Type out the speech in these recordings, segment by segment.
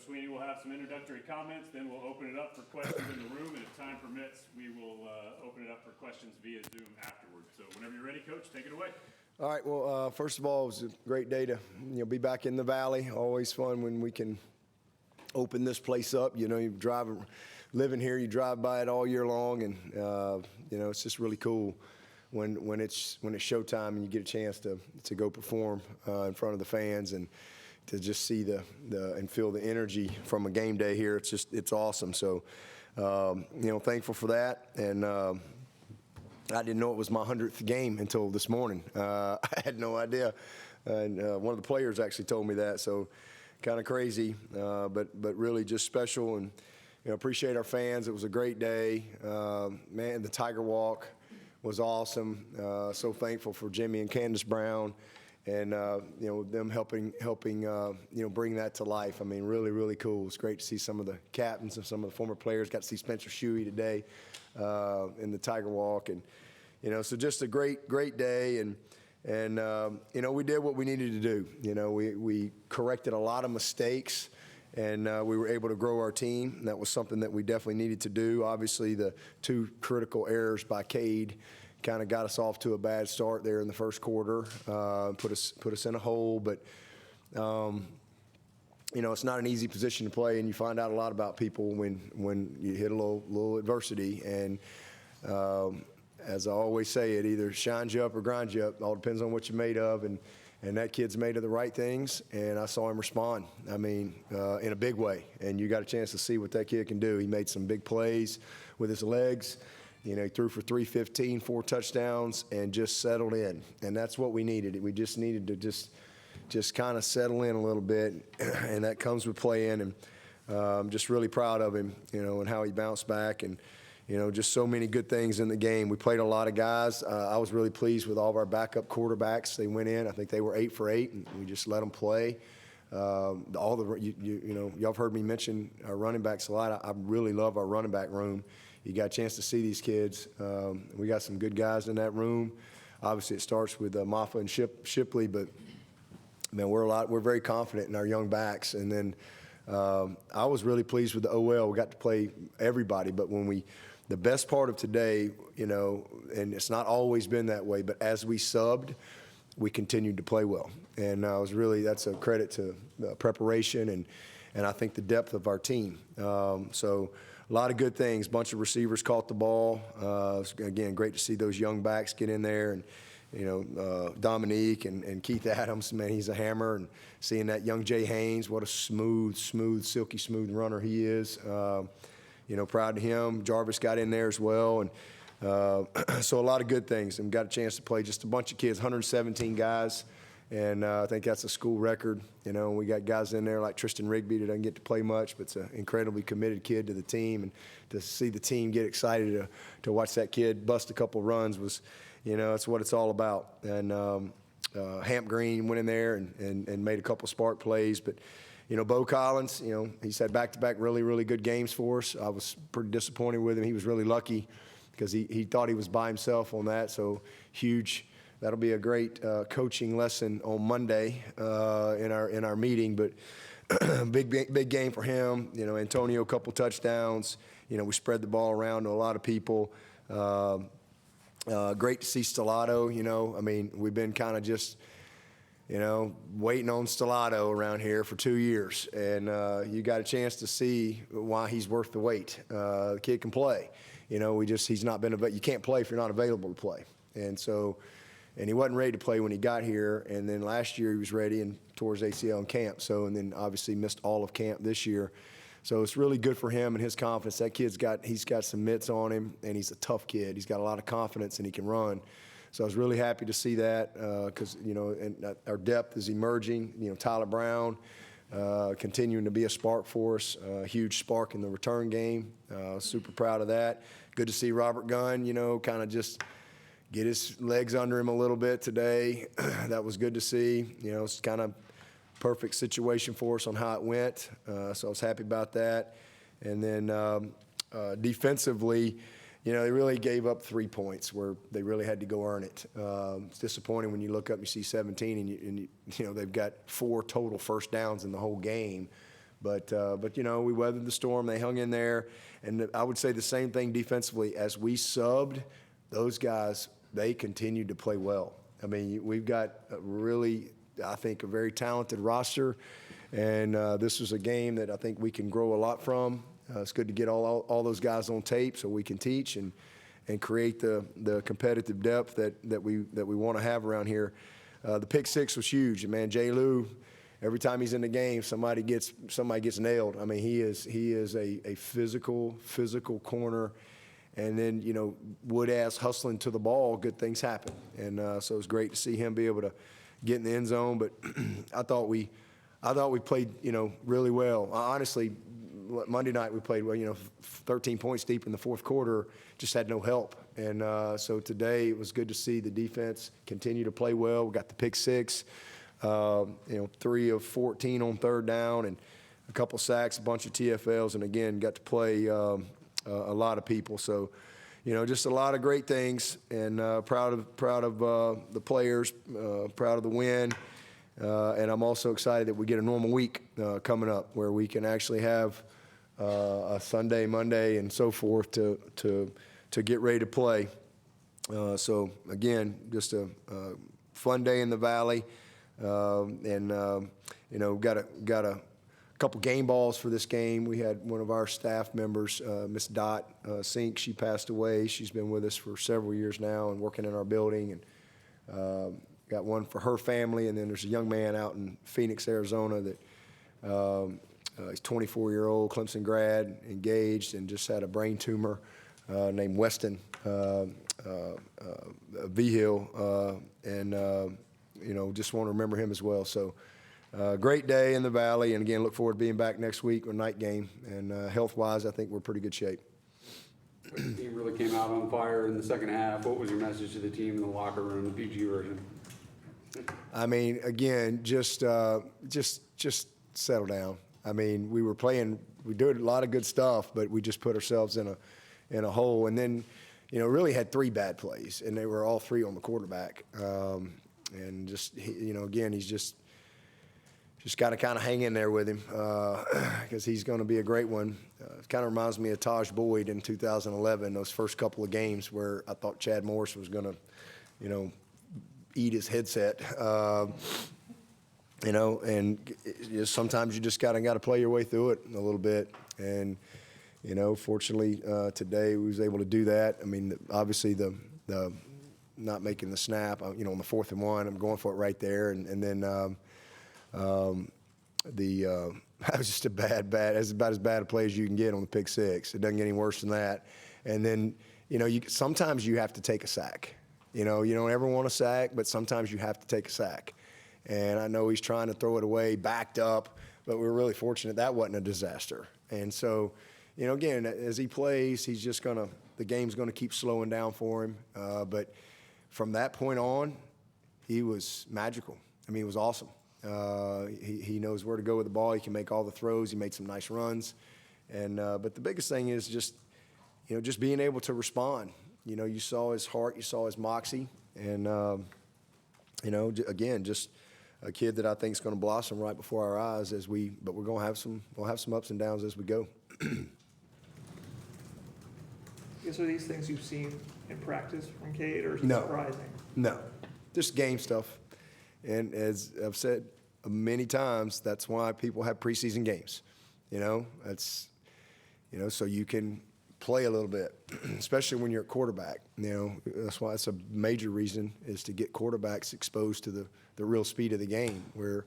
Swinney will have some introductory comments, then we'll open it up for questions in the room, and if time permits, we will open it up for questions via Zoom afterwards. So whenever you're ready, Coach, take it away. All right, well, first of all, it was a great day to be back in the Valley. Always fun when we can open this place up. You living here, you drive by it all year long, and it's just really cool when it's showtime and you get a chance to go perform in front of the fans and to just see and feel the energy from a game day here. It's awesome. So thankful for that. And I didn't know it was my 100th game until this morning. I had no idea, and one of the players actually told me that. So kind of crazy, but really just special, and appreciate our fans. It was a great day. Man, the Tiger Walk was awesome. So thankful for Jimmy and Candace Brown, and them helping bring that to life. I mean, really, really cool. It's great to see some of the captains and some of the former players. Got to see Spencer Shuey today in the Tiger Walk, and so just a great day. And we did what we needed to do. We corrected a lot of mistakes, and we were able to grow our team. And that was something that we definitely needed to do. Obviously, the two critical errors by Cade kind of got us off to a bad start there in the first quarter, put us in a hole. But it's not an easy position to play, and you find out a lot about people when you hit a little adversity. And as I always say, it either shines you up or grinds you up. It all depends on what you're made of, and that kid's made of the right things, and I saw him respond, in a big way. And you got a chance to see what that kid can do. He made some big plays with his legs. He threw for 315, 4 touchdowns, and just settled in. And that's what we needed. We just needed to just kind of settle in a little bit, and that comes with playing. And I'm just really proud of him, and how he bounced back, and just so many good things in the game. We played a lot of guys. I was really pleased with all of our backup quarterbacks. They went in. I think they were 8 for 8, and we just let them play. Y'all have heard me mention our running backs a lot. I really love our running back room. You got a chance to see these kids. We got some good guys in that room. Obviously, it starts with Maffa and Shipley, but man, we're very confident in our young backs. And then I was really pleased with the OL. We got to play everybody, but the best part of today, and it's not always been that way, but as we subbed, we continued to play well. And that's a credit to the preparation and I think the depth of our team. So a lot of good things. A bunch of receivers caught the ball. Again, great to see those young backs get in there. And Dominique and Keith Adams, man, he's a hammer. And seeing that young Jay Haynes, what a smooth, silky smooth runner he is. Proud of him. Jarvis got in there as well. And so a lot of good things. And got a chance to play just a bunch of kids, 117 guys. And I think that's a school record. We got guys in there like Tristan Rigby that doesn't get to play much, but it's an incredibly committed kid to the team. And to see the team get excited to watch that kid bust a couple runs was, that's what it's all about. And Hamp Green went in there and made a couple spark plays. But, Bo Collins, he's had back-to-back really, really good games for us. I was pretty disappointed with him. He was really lucky because he thought he was by himself on that. So huge. That'll be a great coaching lesson on Monday in our meeting. But big game for him. Antonio, a couple touchdowns. We spread the ball around to a lot of people. Great to see Stellato. We've been kind of just, waiting on Stellato around here for 2 years. And you got a chance to see why he's worth the wait. The kid can play. He's not been you can't play if you're not available to play. And he wasn't ready to play when he got here. And then last year he was ready and tore his ACL in camp. And then obviously missed all of camp this year. So it's really good for him and his confidence. That he's got some mitts on him, and he's a tough kid. He's got a lot of confidence, and he can run. So I was really happy to see that because, and our depth is emerging. Tyler Brown continuing to be a spark for us, a huge spark in the return game. Super proud of that. Good to see Robert Gunn, kind of just get his legs under him a little bit today. That was good to see. It's kind of perfect situation for us on how it went. So I was happy about that. And then defensively, they really gave up 3 points where they really had to go earn it. It's disappointing when you look up and you see 17 and they've got 4 total first downs in the whole game. But we weathered the storm. They hung in there. And I would say the same thing defensively. As we subbed, those guys, they continued to play well. I mean, we've got a really, I think, a very talented roster. And this was a game that I think we can grow a lot from. It's good to get all those guys on tape so we can teach and create the competitive depth that we want to have around here. The pick six was huge. And, man, Jay Lou, every time he's in the game, somebody gets nailed. I mean, he is a physical corner. And then, Wood-ass hustling to the ball, good things happen. And so it was great to see him be able to get in the end zone. But I thought we played, really well. Honestly, Monday night we played well, 13 points deep in the fourth quarter, just had no help. And so today it was good to see the defense continue to play well. We got the pick six, 3 of 14 on third down and a couple sacks, a bunch of TFLs, and again, got to play a lot of people. So, just a lot of great things, and proud of the players, proud of the win. And I'm also excited that we get a normal week coming up where we can actually have a Sunday, Monday, and so forth to get ready to play. So again, just a fun day in the Valley, and got a couple game balls for this game. We had one of our staff members, Miss Dot Sink. She passed away. She's been with us for several years now and working in our building, and got one for her family. And then there's a young man out in Phoenix, Arizona that he's 24-year-old, Clemson grad, engaged, and just had a brain tumor named Weston Vigil, and just want to remember him as well. So great day in the Valley, and again, look forward to being back next week with night game. And health-wise, I think we're in pretty good shape. The team really came out on fire in the second half. What was your message to the team in the locker room, the PG version? I mean, again, just settle down. I mean, we did a lot of good stuff, but we just put ourselves in a hole. And then, really had 3 bad plays, and they were all 3 on the quarterback. And just, again, he's just got to kind of hang in there with him because he's going to be a great one. It kind of reminds me of Taj Boyd in 2011, those first couple of games where I thought Chad Morris was going to, eat his headset. And sometimes you just got to play your way through it a little bit. And, fortunately today we was able to do that. I mean, obviously the not making the snap, on the 4th and 1, I'm going for it right there. And then that was just that's about as bad a play as you can get on the pick six. It doesn't get any worse than that. And then, sometimes you have to take a sack. You don't ever want a sack, but sometimes you have to take a sack. And I know he's trying to throw it away, backed up, but we're really fortunate that wasn't a disaster. And so, again, as he plays, the game's going to keep slowing down for him. But from that point on, he was magical. I mean, he was awesome. He knows where to go with the ball. He can make all the throws. He made some nice runs. And but the biggest thing is just being able to respond. You saw his heart, you saw his moxie, and again, just a kid that I think is going to blossom right before our eyes but we'll have some ups and downs as we go. Guess are these things you've seen in practice from Cade, or is it No. surprising? No, just game stuff. And as I've said many times, that's why people have preseason games. That's so you can play a little bit, especially when you're at quarterback. That's why it's a major reason is to get quarterbacks exposed to the real speed of the game, where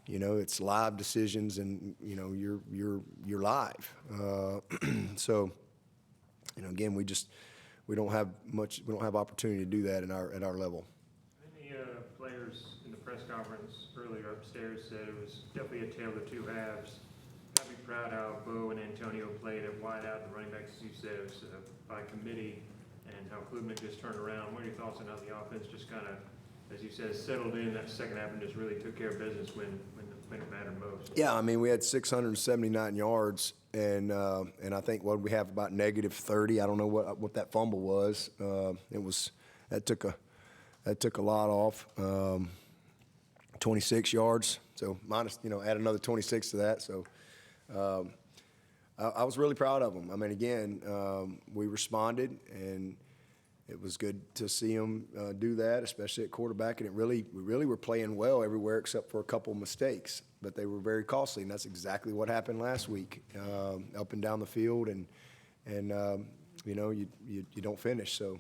it's live decisions and you're live. So again, we don't have opportunity to do that at our level. Many players in the press conference earlier upstairs said it was definitely a tale of 2 halves. I'd be proud how Bo and Antonio played at wide out, the running backs, as you said, it was by committee, and how Klubnik just turned around. What are your thoughts on how the offense just kind of, as you said, settled in that second half and just really took care of business when it mattered most? Yeah, I mean, we had 679 yards, and I think we have about -30. I don't know what that fumble was. That took a lot off. 26 yards, so minus, add another 26 to that. So I was really proud of them. I mean, again, we responded, and it was good to see them do that, especially at quarterback. And we really were playing well everywhere except for a couple mistakes, but they were very costly, and that's exactly what happened last week, up and down the field, and you know, you don't finish. So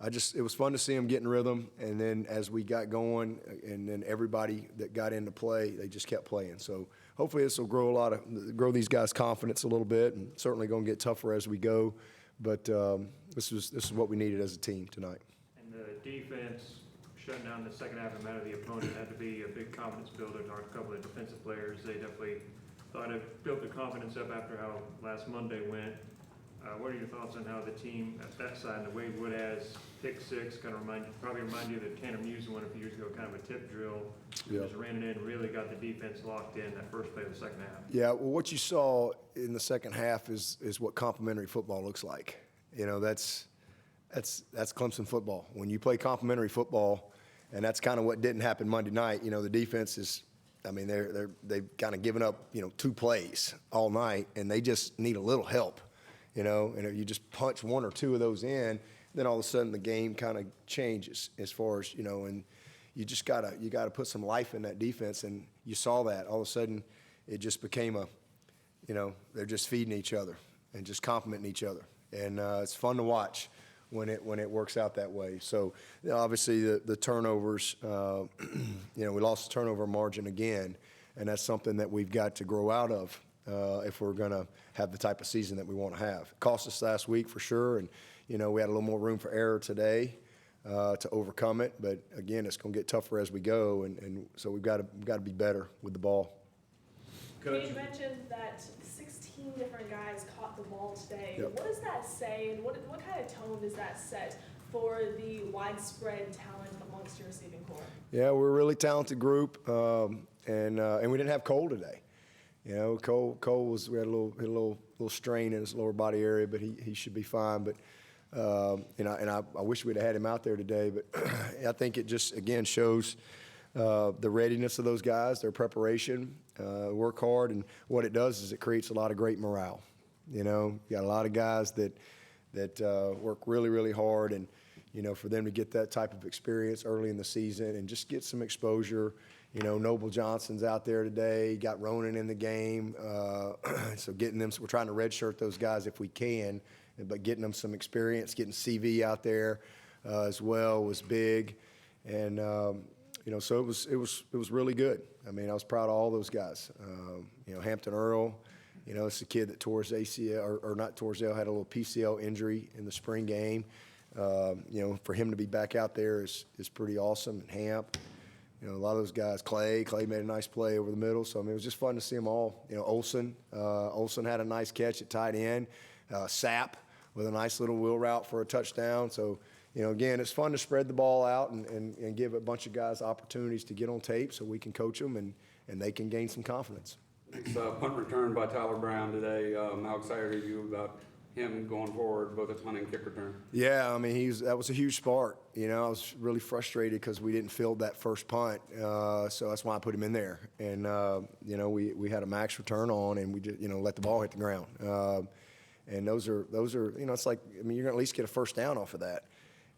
it was fun to see them get in rhythm, and then as we got going, and then everybody that got into play, they just kept playing. So hopefully this will grow these guys' confidence a little bit, and certainly going to get tougher as we go. But this is what we needed as a team tonight. And the defense shutting down the second half no matter the opponent had to be a big confidence builder to a couple of defensive players. They definitely thought it built the confidence up after how last Monday went. What are your thoughts on how the team at that side, and the Wade Woodaz pick six, kind of probably remind you of the Tanner Muse one a few years ago, kind of a tip drill. Yeah. Just ran it in, really got the defense locked in that first play of the second half. Yeah, well, what you saw in the second half is what complimentary football looks like. You know, that's Clemson football. When you play complimentary football, and that's kind of what didn't happen Monday night. You know, the defense is, I mean, they've kind of given up, you know, 2 plays all night, and they just need a little help. You know, and if you just punch 1 or 2 of those in, then all of a sudden the game kind of changes as far as, you know, and you just gotta put some life in that defense, and you saw that. All of a sudden it just became you know, they're just feeding each other and just complimenting each other, and it's fun to watch when it works out that way. So you know, obviously the turnovers, you know, we lost the turnover margin again, and that's something that we've got to grow out of. If we're going to have the type of season that we want to have. It cost us last week for sure, and, you know, we had a little more room for error today to overcome it. But, again, it's going to get tougher as we go, and so we've got to be better with the ball. Coach, you mentioned that 16 different guys caught the ball today. Yep. What does that say, and what kind of tone does that set for the widespread talent amongst your receiving corps? Yeah, we're a really talented group, and we didn't have Cole today. You know, Cole we had a little strain in his lower body area, but he should be fine. But you know, and I wish we'd have had him out there today. But I think it just again shows the readiness of those guys, their preparation, work hard, and what it does is it creates a lot of great morale. You know, you got a lot of guys that work really, really hard, and you know, for them to get that type of experience early in the season and just get some exposure. You know, Noble Johnson's out there today, got Ronan in the game. So getting them, we're trying to redshirt those guys if we can, but getting them some experience, getting CV out there as well was big. And, you know, so it was really good. I mean, I was proud of all those guys. You know, Hampton Earl, you know, it's a kid that tore his ACL, or not tore his ACL, had a little PCL injury in the spring game. You know, for him to be back out there is pretty awesome. And Hamp. You know, a lot of those guys, Clay made a nice play over the middle. So, I mean, it was just fun to see them all. You know, Olsen had a nice catch at tight end. Sapp with a nice little wheel route for a touchdown. So, you know, again, it's fun to spread the ball out and give a bunch of guys opportunities to get on tape so we can coach them and they can gain some confidence. It's a punt return by Tyler Brown today. How excited are you about him going forward, both at punt and kick return? Yeah, I mean, that was a huge spark. You know, I was really frustrated because we didn't field that first punt, so that's why I put him in there. And you know, we had a max return on, and we just, you know, let the ball hit the ground. And those are you know, it's like, I mean, you're gonna at least get a first down off of that.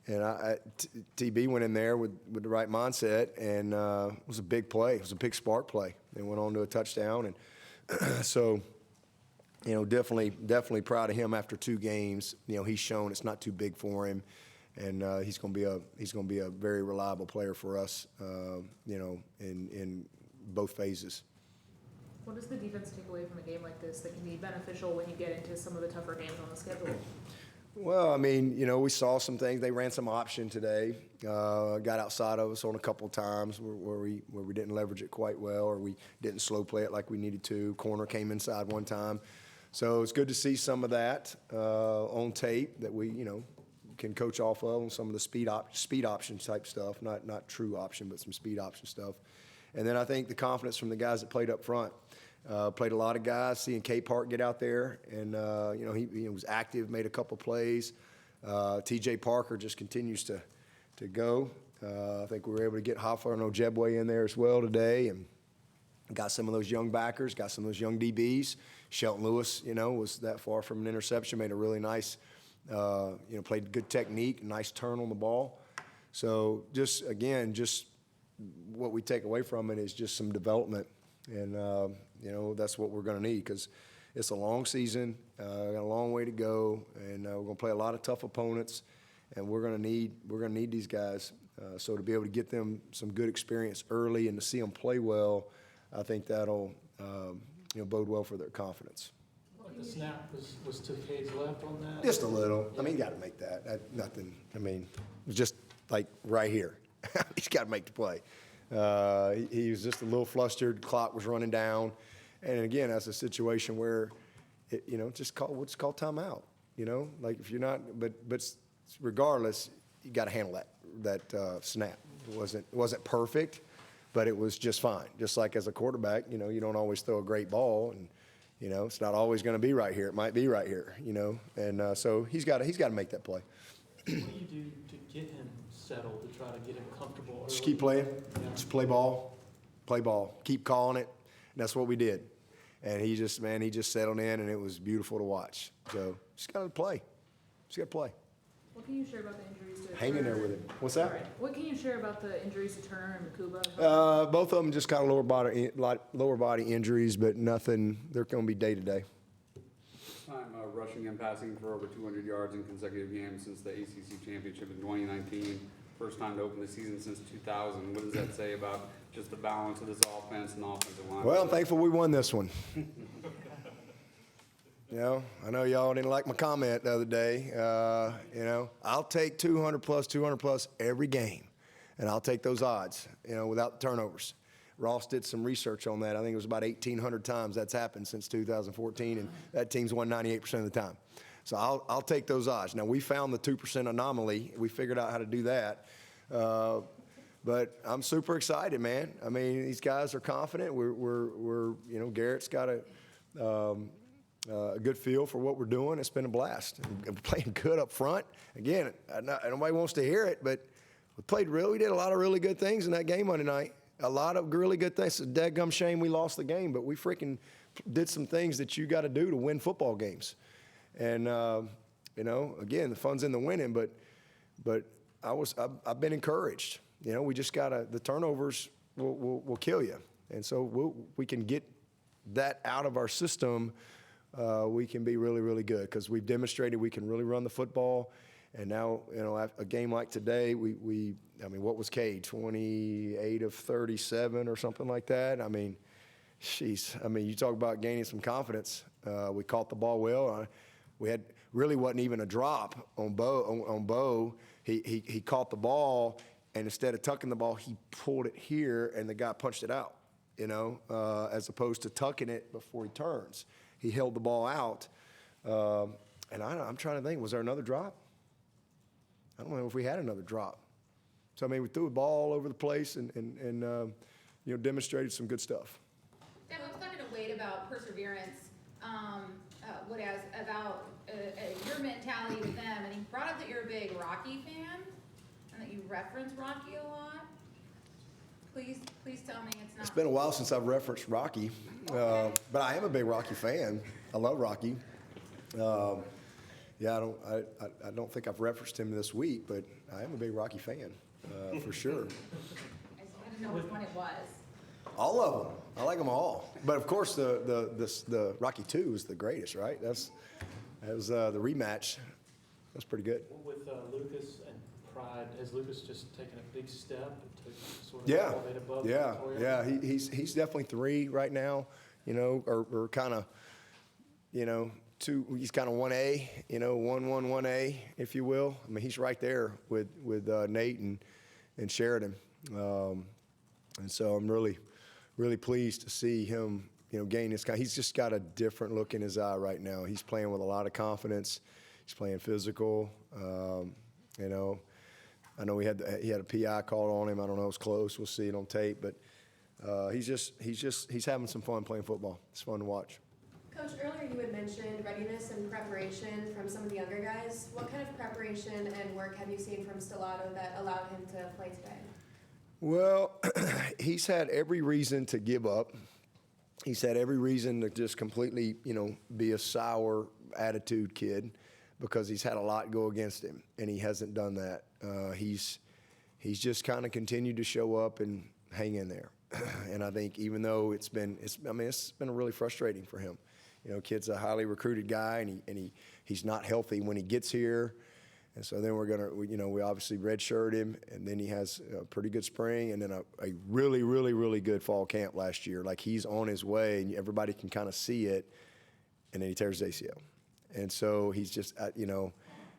And TB went in there with the right mindset, and it was a big play. It was a big spark play. They went on to a touchdown, and so. You know, definitely proud of him after 2 games. You know, he's shown it's not too big for him, and he's going to be a very reliable player for us. You know, in both phases. What does the defense take away from a game like this that can be beneficial when you get into some of the tougher games on the schedule? Well, I mean, you know, we saw some things. They ran some option today. Got outside of us on a couple of times where we didn't leverage it quite well, or we didn't slow play it like we needed to. Corner came inside one time. So it's good to see some of that on tape that we, you know, can coach off of on some of the speed option type stuff, not true option, but some speed option stuff. And then I think the confidence from the guys that played up front. Played a lot of guys, seeing K Park get out there, and you know, he was active, made a couple plays. TJ Parker just continues to go. I think we were able to get Hoffa and Ojebwe in there as well today, and got some of those young backers, got some of those young DBs. Shelton Lewis, was that far from an interception, made a really nice, played good technique, nice turn on the ball. So just what we take away from it is just some development. And, that's what we're going to need because it's a long season, got a long way to go, and we're going to play a lot of tough opponents, and we're going to need these guys. So to be able to get them some good experience early and to see them play well, I think that'll bode well for their confidence. The snap was to Cade's left on that? Just a little. I mean, you got to make that. Nothing. I mean, it was just like right here. He's got to make the play. He was just a little flustered. Clock was running down, and again, that's a situation where, we'll just call timeout. Like if you're not, but regardless, you got to handle that snap. It wasn't perfect, but it was just fine. Just like as a quarterback, you don't always throw a great ball, and it's not always going to be right here. It might be right here, and so he's got to make that play. What do you do to get him settled, to try to get him comfortable early? Just keep playing. Just play ball. Keep calling it. And that's what we did. And he just settled in, and it was beautiful to watch. So just got to play. What can you share about the injuries to Hang in there with him. What's that? All right. What can you share about the injuries to Turner and Makuba? Both of them just kind of lower body injuries, but nothing. They're going to be day to day. Time rushing and passing for over 200 yards in consecutive games since the ACC championship in 2019. First time to open the season since 2000. What does that say about just the balance of this offense and offensive line? Well, I'm thankful we won this one. I know y'all didn't like my comment the other day. I'll take 200 plus every game, and I'll take those odds, without the turnovers. Ross did some research on that. I think it was about 1,800 times that's happened since 2014, and that team's won 98% of the time. So I'll take those odds. Now, we found the 2% anomaly. We figured out how to do that. But I'm super excited, man. I mean, these guys are confident. We're Garrett's got a good feel for what we're doing. It's been a blast. We're playing good up front. Again, nobody wants to hear it, but we did a lot of really good things in that game Monday night. A lot of really good things. It's a dadgum shame we lost the game, but we freaking did some things that you got to do to win football games. And, again, the fun's in the winning, but I've been encouraged. We just the turnovers will kill you. And so we can get that out of our system. We can be really, really good because we've demonstrated we can really run the football. And now, a game like today, what was Cade? 28 of 37 or something like that. I mean, you talk about gaining some confidence. We caught the ball well. We had really wasn't even a drop on Bo. He caught the ball, and instead of tucking the ball, he pulled it here, and the guy punched it out. As opposed to tucking it before he turns, he held the ball out. And I'm trying to think, was there another drop? I don't know if we had another drop. So, we threw the ball all over the place and demonstrated some good stuff. Dan, I was talking to Wade about perseverance, about your mentality with them, and he brought up that you're a big Rocky fan and that you reference Rocky a lot. Please tell me it's not. It's been a while since I've referenced Rocky, but I am a big Rocky fan. I love Rocky. I don't think I've referenced him this week, but I am a big Rocky fan, for sure. I didn't know which one it was. All of them. I like them all. But of course, the Rocky 2 is the greatest, right? That was the rematch. That's pretty good. With Lucas and Pride, has Lucas just taken a big step to sort of Yeah, elevate above yeah, Victoria? yeah. He's definitely 3 right now. Or kind of, 2. He's kind of 1A, 1A, if you will. He's right there with Nate and Sheridan, and so I'm really pleased to see him, gain this kind. He's just got a different look in his eye right now. He's playing with a lot of confidence. He's playing physical. I know he had a PI called on him. I don't know, it was close. We'll see it on tape, but he's having some fun playing football. It's fun to watch. Coach, earlier you had mentioned readiness and preparation from some of the younger guys. What kind of preparation and work have you seen from Stellato that allowed him to play today? Well, he's had every reason to give up, he's had every reason to just completely, be a sour attitude kid because he's had a lot go against him, and he hasn't done that. He's just kind of continued to show up and hang in there. And I think even though it's been really frustrating for him. Kid's a highly recruited guy, and he's not healthy when he gets here. And so then we obviously redshirt him, and then he has a pretty good spring, and then a really, really, really good fall camp last year. Like, he's on his way, and everybody can kind of see it, and then he tears his ACL. And so he's just,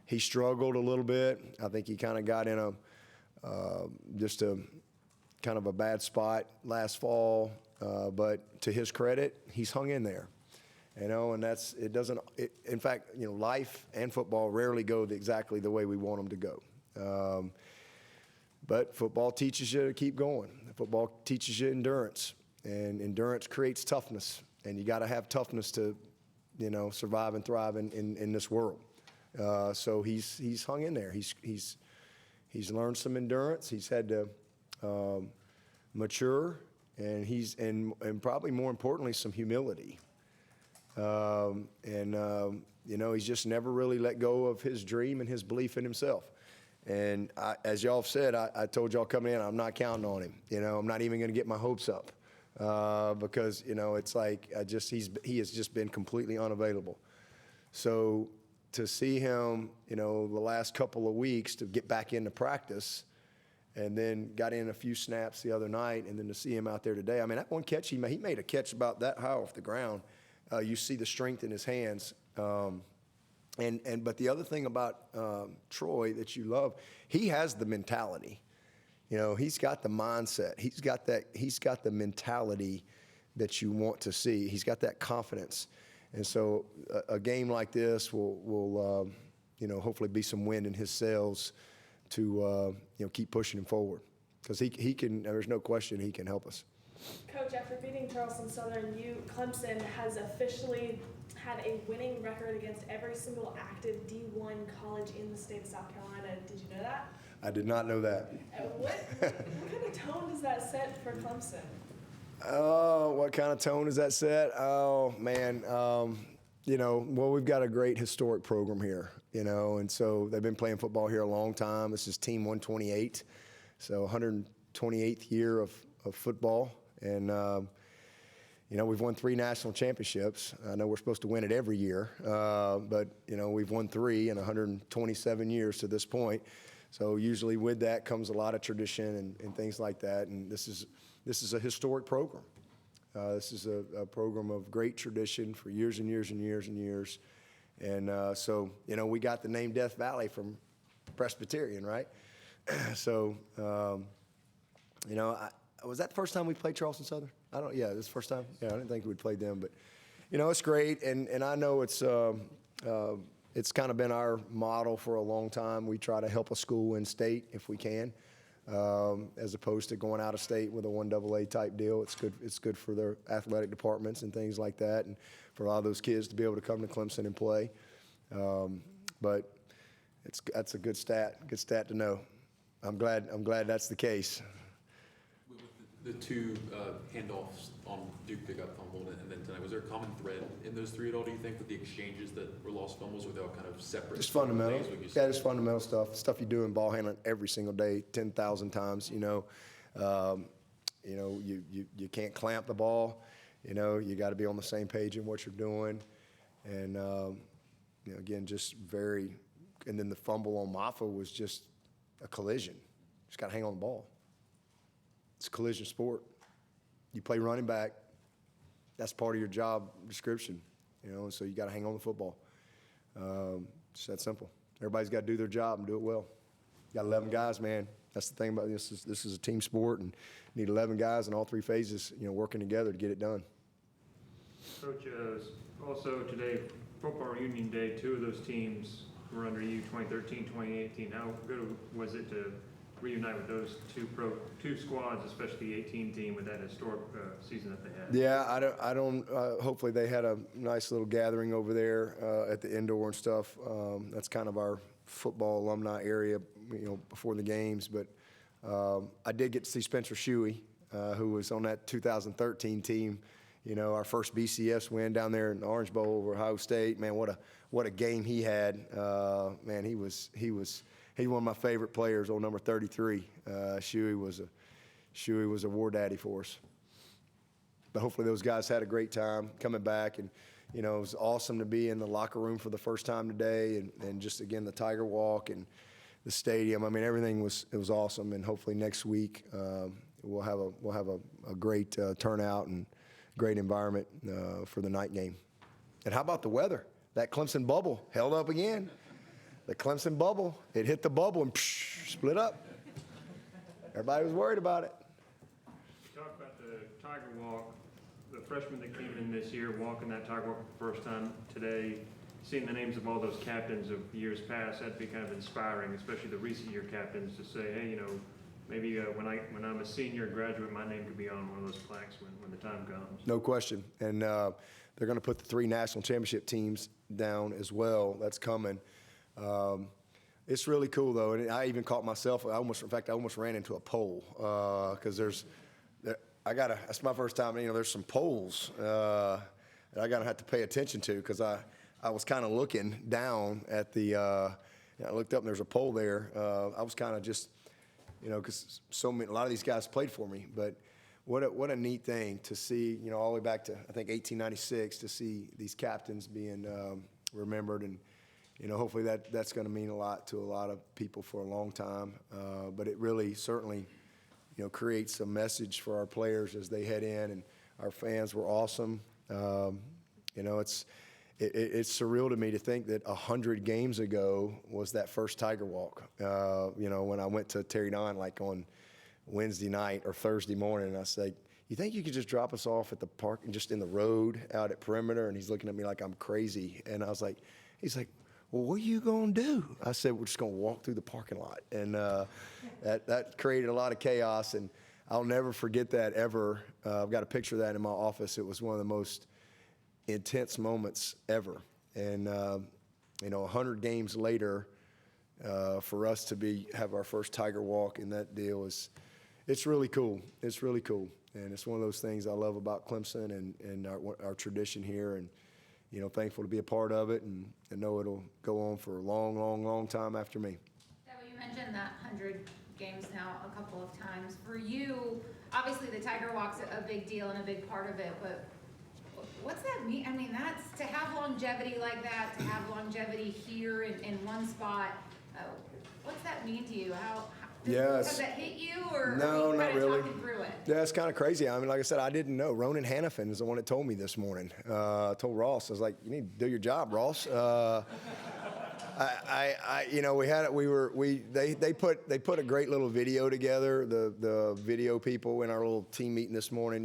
he struggled a little bit. I think he kind of got in just a kind of a bad spot last fall, but to his credit, he's hung in there. And in fact, life and football rarely go exactly the way we want them to go. But football teaches you to keep going. Football teaches you endurance, and endurance creates toughness. And you got to have toughness to, survive and thrive in this world. So he's hung in there. He's learned some endurance. He's had to mature, and and probably more importantly, some humility. He's just never really let go of his dream and his belief in himself. And as y'all have said, I told y'all coming in, I'm not counting on him. I'm not even going to get my hopes up because, it's like he has just been completely unavailable. So to see him, the last couple of weeks to get back into practice, and then got in a few snaps the other night, and then to see him out there today. I mean, that one catch he made a catch about that high off the ground. You see the strength in his hands. But the other thing about Troy that you love, he has the mentality. He's got the mindset. He's got the mentality that you want to see. He's got that confidence. And so a game like this will hopefully be some wind in his sails to keep pushing him forward, because he can. There's no question he can help us. Coach, after beating Charleston Southern, Clemson has officially had a winning record against every single active D1 college in the state of South Carolina. Did you know that? I did not know that. What kind of tone does that set for Clemson? Oh, what kind of tone does that set? Oh, man. Well, we've got a great historic program here, and so they've been playing football here a long time. This is Team 128, so 128th year of football. And, we've won 3 national championships. I know we're supposed to win it every year, but, we've won 3 in 127 years to this point. So usually with that comes a lot of tradition and things like that. And this is a historic program. This is a program of great tradition for years and years and years and years. And so, we got the name Death Valley from Presbyterian, right? So, was that the first time we played Charleston Southern? Yeah, this is the first time. Yeah, I didn't think we'd played them, but it's great, and I know it's kind of been our model for a long time. We try to help a school in state if we can, as opposed to going out of state with a 1AA type deal. It's good for their athletic departments and things like that, and for a lot of those kids to be able to come to Clemson and play. But that's a good stat to know. I'm glad that's the case. The 2 handoffs on Duke pickup fumble and then tonight, was there a common thread in those 3 at all, do you think, with the exchanges that were lost fumbles, or they all kind of separate? Just fundamental. Yeah, just fundamental stuff you do in ball handling every single day, 10,000 times. You can't clamp the ball. You got to be on the same page in what you're doing. And, again, and then the fumble on Maffa was just a collision. Just got to hang on the ball. It's a collision sport. You play running back. That's part of your job description, and so you got to hang on the football. It's that simple. Everybody's got to do their job and do it well. You got 11 guys, man. That's the thing about this. This is a team sport, and you need 11 guys in all 3 phases, working together to get it done. Coach, also today, football reunion day, 2 of those teams were under you, 2013, 2018. How good was it to reunite with those 2 squads, especially the 18 team, with that historic season that they had? Yeah, I don't. Hopefully, they had a nice little gathering over there at the indoor and stuff. That's kind of our football alumni area, before the games. But I did get to see Spencer Shuey, who was on that 2013 team. our first BCS win down there in the Orange Bowl over Ohio State. Man, what a game he had. Man, he was one of my favorite players, old number 33. Shuey was a war daddy for us. But hopefully those guys had a great time coming back, and it was awesome to be in the locker room for the first time today, and just again the Tiger Walk and the stadium. I mean, everything was awesome, and hopefully next week we'll have a great turnout and great environment for the night game. And how about the weather? That Clemson bubble held up again. The Clemson bubble, it hit the bubble and split up. Everybody was worried about it. Talk about the Tiger Walk. The freshmen that came in this year walking that Tiger Walk for the first time today, seeing the names of all those captains of years past, that'd be kind of inspiring, especially the recent year captains, to say, hey, maybe when I'm a senior graduate, my name could be on one of those plaques when the time comes. No question. And they're going to put the 3 national championship teams down as well. That's coming. It's really cool, though. And I even caught myself. I almost ran into a pole because that's my first time. There's some poles that I got to have to pay attention to because I was kind of looking down at I looked up and there's a pole there. I was kind of just, because a lot of these guys played for me. But what a neat thing to see, all the way back to, I think, 1896, to see these captains being remembered. And, hopefully that's going to mean a lot to a lot of people for a long time. But it really certainly, creates a message for our players as they head in. And our fans were awesome. It's surreal to me to think that 100 games ago was that first Tiger Walk. When I went to Terry Don like on Wednesday night or Thursday morning, and I said, "You think you could just drop us off at the park and just in the road out at Perimeter?" And he's looking at me like I'm crazy. And I was like, he's like, "Well, what are you gonna do?" I said, "We're just gonna walk through the parking lot." And that created a lot of chaos, and I'll never forget that ever. I've got a picture of that in my office. It was one of the most intense moments ever. And 100 games later, for us to have our first Tiger Walk in that deal it's really cool. It's really cool, and it's one of those things I love about Clemson and our tradition here, and thankful to be a part of it, and know it'll go on for a long, long, long time after me. Dabo, you mentioned that 100 games now a couple of times. For you, obviously the Tiger Walk's a big deal and a big part of it, but what's that mean? I mean, that's to have longevity like that, to have longevity here in one spot. What's that mean to you? Does that hit you, or no, are you not really. talking through it? Yeah, it's kind of crazy. I mean, like I said, I didn't know. Ronan Hannafin is the one that told me this morning. I told Ross, I was like, "You need to do your job, Ross." They put a great little video together. The video people in our little team meeting this morning,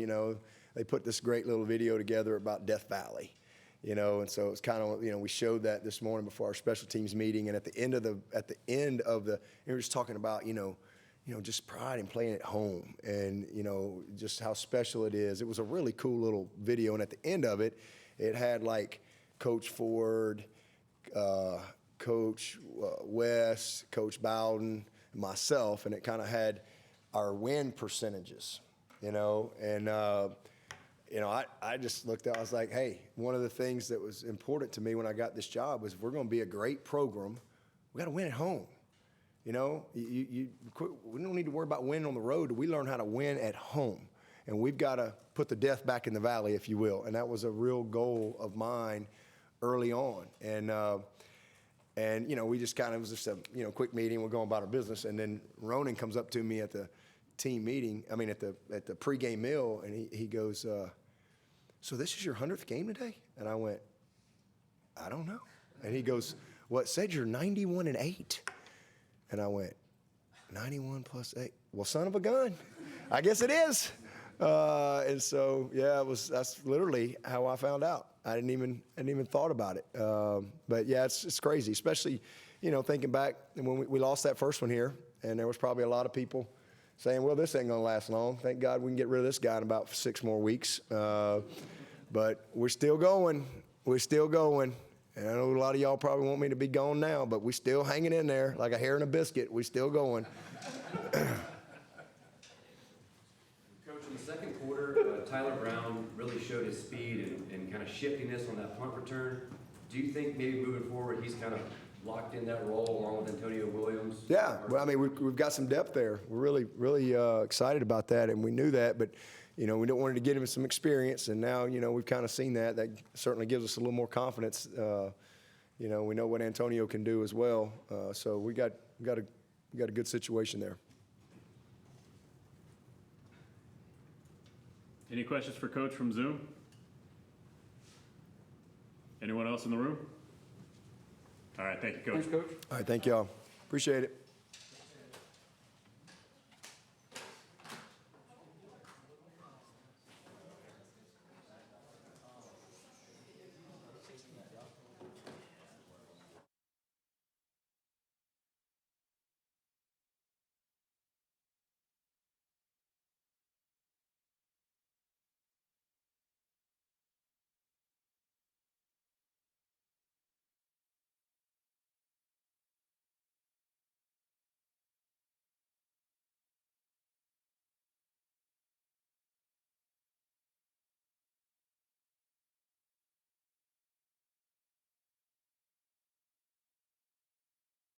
they put this great little video together about Death Valley, and so it's kind of, we showed that this morning before our special teams meeting, and at the end of the, we were just talking about, just pride in playing at home, and just how special it is. It was a really cool little video, and at the end of it, it had like Coach Ford, Coach West, Coach Bowden, myself, and it kind of had our win percentages, and I just looked out, I was like, hey, one of the things that was important to me when I got this job was, if we're going to be a great program, we got to win at home. We don't need to worry about winning on the road. We learn how to win at home. And we've got to put the death back in the valley, if you will. And that was a real goal of mine early on. And we just kind of, it was just a, quick meeting. We're going about our business. And then Ronan comes up to me at the team meeting, at the pregame meal, and he goes, "So this is your 100th game today?" And I went, "I don't know." And he goes, "Well, it said you're 91-8. And I went, 91 plus 8. Well, son of a gun, I guess it is. And so, yeah, that's literally how I found out. I hadn't even thought about it. But yeah, it's crazy, especially, thinking back when we lost that first one here, and there was probably a lot of people saying, well, this ain't gonna last long. Thank God we can get rid of this guy in about 6 more weeks. But we're still going. We're still going. And I know a lot of y'all probably want me to be gone now, but we're still hanging in there like a hair in a biscuit. We're still going. Coach, in the second quarter, Tyler Brown really showed his speed and kind of shiftiness on that punt return. Do you think maybe moving forward, he's kind of locked in that role along with Antonio Williams? Yeah, well, I mean, we've got some depth there. We're really excited about that, and we knew that, but, we don't want to get him some experience, and now, we've kind of seen that. That certainly gives us a little more confidence. We know what Antonio can do as well, so we got a good situation there. Any questions for Coach from Zoom? Anyone else in the room? All right, thank you, Coach. Thanks, Coach. All right, thank y'all. Appreciate it.